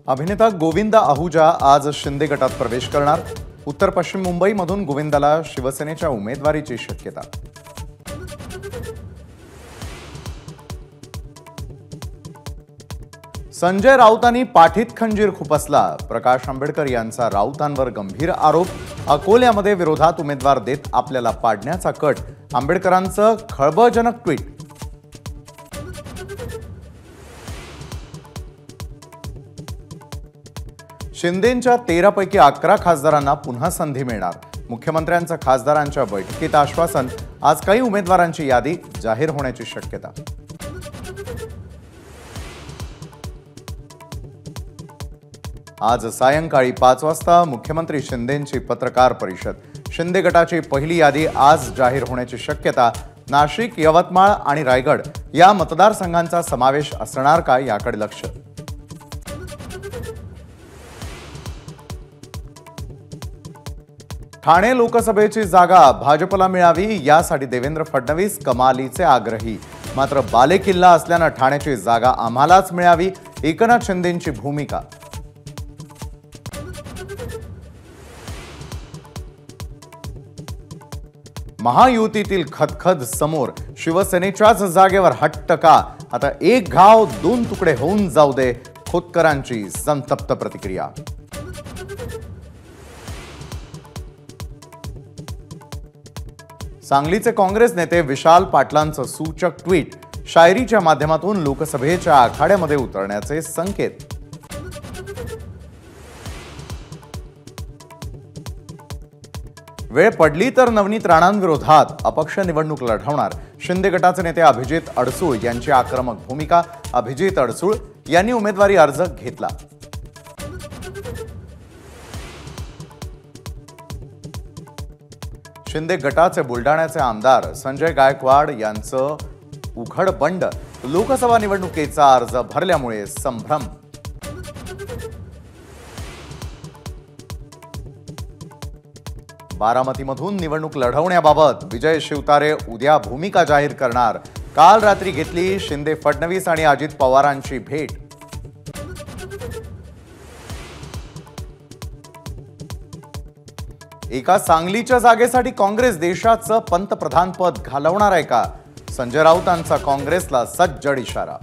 अभिनेता गोविंदा आहुजा आज शिंदे गटात प्रवेश करणार। उत्तर पश्चिम मुंबईमधून गोविंदाला शिवसेनेच्या उमेदवारीची शक्यता। संजय राऊतांनी पाठीत खंजीर खुपसला। प्रकाश आंबेडकर यांचा राऊतांवर गंभीर आरोप। अकोल्यामध्ये विरोधात उमेदवार देत आपल्याला पाडण्याचा कट। आंबेडकरांचं खळबळजनक ट्विट। शिंदेंच्या 13 पैकी 11 खासदारांना पुन्हा संधी मिळणार। मुख्यमंत्र्यांचं खासदारांच्या बैठकीत आश्वासन। आज काही उमेदवारांची यादी जाहीर होण्याची शक्यता। आज सायंकाळी 5 वाजता मुख्यमंत्री शिंदेंची पत्रकार परिषद। शिंदे गटाची पहिली यादी आज जाहीर होण्याची शक्यता। नाशिक, यवतमाळ आणि रायगड या मतदारसंघांचा समावेश असणार का याकडे लक्ष। ठाणे लोकसभेची जागा भाजपला मिळावी यासाठी देवेंद्र फडणवीस कमालीचे आग्रही। मात्र बालेकिल्ला असल्याने ठाण्याची जागा आम्हालाच मिळावी, एकनाथ शिंदेंची भूमिका। महायुतीतील खदखद समोर। शिवसेनेच्याच जागेवर हट्ट का? आता एक घाव 2 तुकडे होऊन जाऊ दे, खोतकरांची संतप्त प्रतिक्रिया। सांगलीचे काँग्रेस नेते विशाल पाटलांचं सूचक ट्विट। शायरीच्या माध्यमातून लोकसभेच्या आखाड्यामध्ये उतरण्याचे संकेत। वेळ पडली तर नवनीत राणांविरोधात अपक्ष निवडणूक लढवणार। शिंदे गटाचे नेते अभिजित अडसूळ यांची आक्रमक भूमिका। अभिजित अडसूळ यांनी उमेदवारी अर्ज घेतला। शिंदे गटाचे बुलडाण्याचे आमदार संजय गायकवाड यांचं उघड बंड। लोकसभा निवडणुकीचा अर्ज भरल्यामुळे संभ्रम। बारामतीमधून निवडणूक लढवण्याबाबत विजय शिवतारे उद्या भूमिका जाहीर करणार। काल रात्री घेतली शिंदे, फडणवीस आणि अजित पवारांची भेट। एका सांगलीच्या जागेसाठी काँग्रेस देशाचं पंतप्रधान पद घालवणार आहे का? संजय राऊतांचा काँग्रेसला सज्जड इशारा।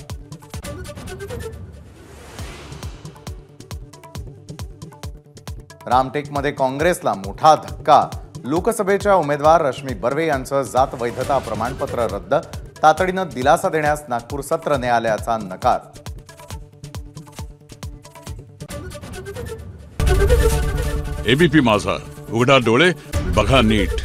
रामटेकमध्ये काँग्रेसला मोठा धक्का। लोकसभेच्या उमेदवार रश्मी बर्वे यांचं जात वैधता प्रमाणपत्र रद्द। तातडीनं दिलासा देण्यास नागपूर सत्र न्यायालयाचा नकार। एबीपी माझा, उघडा डोळे बघा नीट।